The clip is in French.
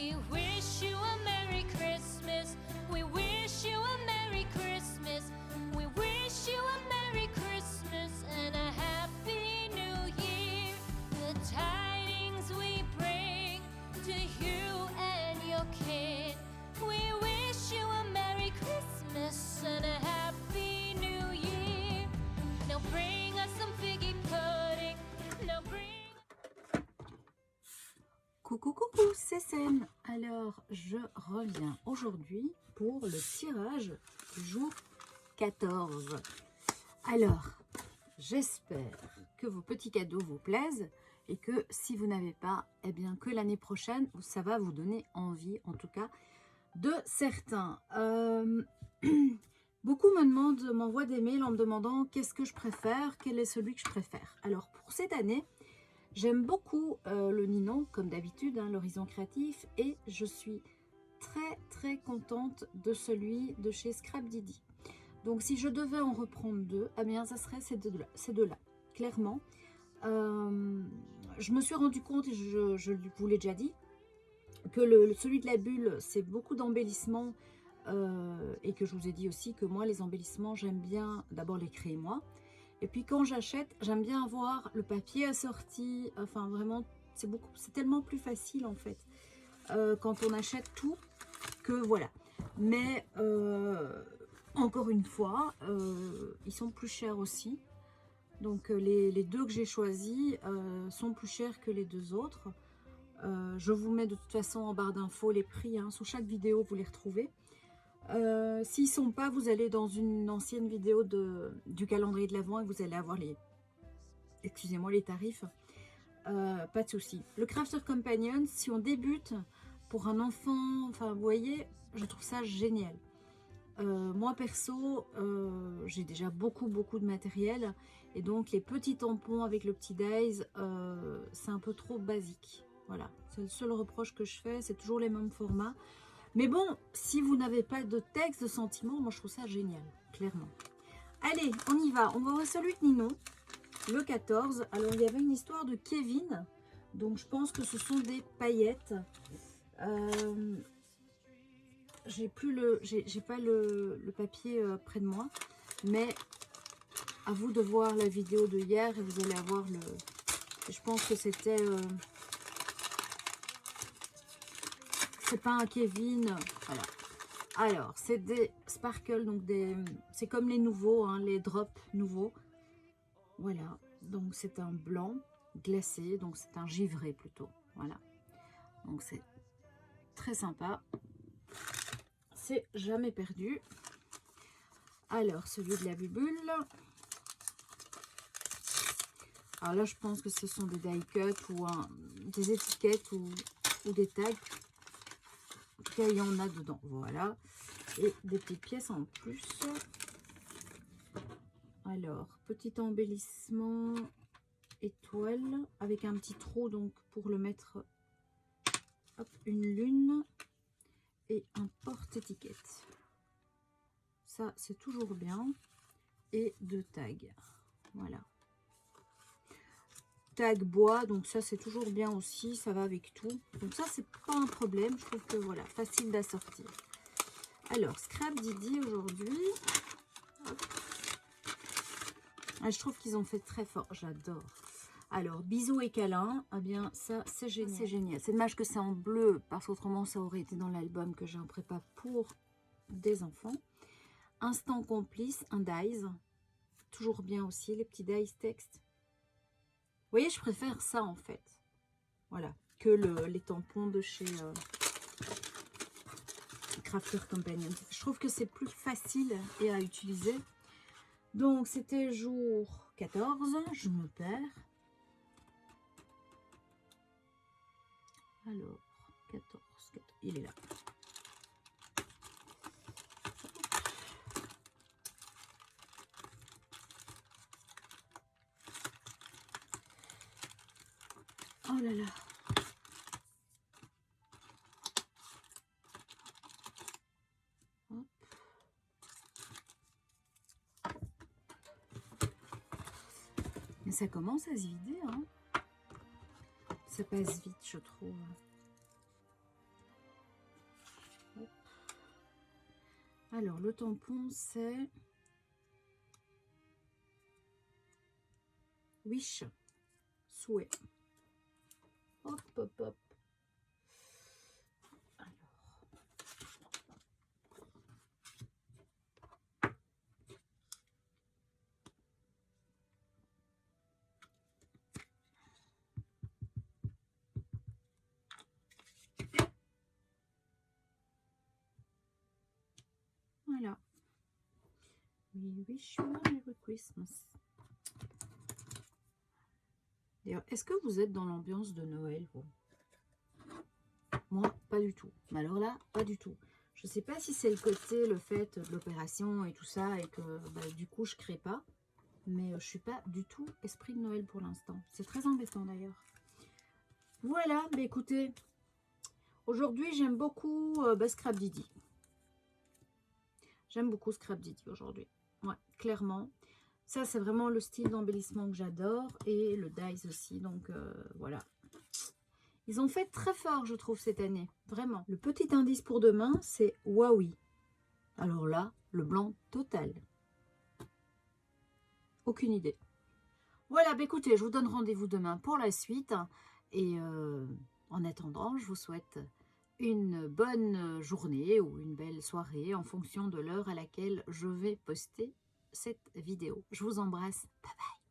We wish you a Merry Christmas. We wish you a Merry Christmas. We wish you a Merry Christmas and a Happy New Year. The tidings we bring to you and your kid. We wish you a Merry Christmas and a Happy New Year. Now bring us some figgy pudding. Now bring... Coucou, coucou, c'est Sen. Alors, je reviens aujourd'hui pour le tirage du jour 14. Alors, j'espère que vos petits cadeaux vous plaisent et que si vous n'avez pas, eh bien que l'année prochaine, ça va vous donner envie, en tout cas, de certains. Beaucoup me demandent, m'envoient des mails en me demandant qu'est-ce que je préfère, quel est celui que je préfère. Alors, pour cette année, j'aime beaucoup le Ninon, comme d'habitude, hein, l'Horizon Créatif, et je suis très contente de celui de chez Scrap Didi. Donc si je devais en reprendre deux, eh bien ça serait ces deux-là, clairement. Je me suis rendu compte, et je vous l'ai déjà dit, que celui de la bulle, c'est beaucoup d'embellissements, et que je vous ai dit aussi que moi, les embellissements, j'aime bien d'abord les créer moi. Et puis quand j'achète, j'aime bien avoir le papier assorti. Enfin vraiment, c'est tellement plus facile en fait quand on achète tout que voilà. Mais encore une fois, ils sont plus chers aussi. Donc les deux que j'ai choisis sont plus chers que les deux autres. Je vous mets de toute façon en barre d'infos les prix. Hein. Sous chaque vidéo, vous les retrouvez. S'ils ne sont pas, vous allez dans une ancienne vidéo du calendrier de l'Avent et vous allez avoir les tarifs. Pas de souci. Le Crafter Companion, si on débute pour un enfant, enfin vous voyez, je trouve ça génial. Moi perso, j'ai déjà beaucoup de matériel et donc les petits tampons avec le petit dies, c'est un peu trop basique. Voilà, c'est le seul reproche que je fais, c'est toujours les mêmes formats. Mais bon, si vous n'avez pas de texte, de sentiments, moi je trouve ça génial, clairement. Allez, on y va. On va voir celui de Ninon, le 14. Alors, il y avait une histoire de Kevin. Donc, je pense que ce sont des paillettes. J'ai pas le papier près de moi. Mais à vous de voir la vidéo de hier et vous allez avoir le... Je pense que c'était... c'est pas un Kevin, voilà. Alors, c'est des sparkles, donc c'est comme les nouveaux, hein, les drops nouveaux. Voilà, donc c'est un blanc glacé, donc c'est un givré plutôt. Voilà, donc c'est très sympa. C'est jamais perdu. Alors, celui de la bubule. Alors là, je pense que ce sont des die cuts ou des étiquettes ou des tags. En tout cas, il y en a dedans, voilà. Et des petites pièces en plus. Alors, petit embellissement étoile avec un petit trou, donc pour le mettre, hop, une lune et un porte-étiquette. Ça, c'est toujours bien. Et deux tags, voilà. Tag bois, donc ça, c'est toujours bien aussi, ça va avec tout. Donc ça, c'est pas un problème, je trouve que voilà, facile d'assortir. Alors, Scrap Didi aujourd'hui. Ah, je trouve qu'ils ont fait très fort, j'adore. Alors, bisous et câlins, eh bien ça c'est génial. C'est génial. C'est dommage que c'est en bleu, parce qu'autrement ça aurait été dans l'album que j'ai en prépa pour des enfants. Instant complice, un dies. Toujours bien aussi, les petits dies texte. Vous voyez, je préfère ça en fait. Voilà, que les tampons de chez Crafter Companion. Je trouve que c'est plus facile et à utiliser. Donc, c'était jour 14. Je me perds. Alors, 14. Il est là. Oh là là. Hop. Mais ça commence à se vider, hein. Ça passe vite, je trouve. Alors, le tampon, c'est Wish, souhait. Hop, hop, hop. Alors, voilà. We wish you a Merry Christmas. D'ailleurs, est-ce que vous êtes dans l'ambiance de Noël, vous? Moi, pas du tout. Mais alors là, pas du tout. Je sais pas si c'est le côté, le fait de l'opération et tout ça, et que bah, du coup, je crée pas. Mais je suis pas du tout esprit de Noël pour l'instant. C'est très embêtant d'ailleurs. Voilà, bah écoutez, aujourd'hui, j'aime beaucoup Scrap Didi. J'aime beaucoup Scrap Didi aujourd'hui. Ouais, clairement. Ça, c'est vraiment le style d'embellissement que j'adore. Et le dies aussi. Donc, voilà. Ils ont fait très fort, je trouve, cette année. Vraiment. Le petit indice pour demain, c'est Huawei. Alors là, le blanc total. Aucune idée. Voilà, bah écoutez, je vous donne rendez-vous demain pour la suite. Et en attendant, je vous souhaite une bonne journée ou une belle soirée en fonction de l'heure à laquelle je vais poster cette vidéo. Je vous embrasse. Bye bye.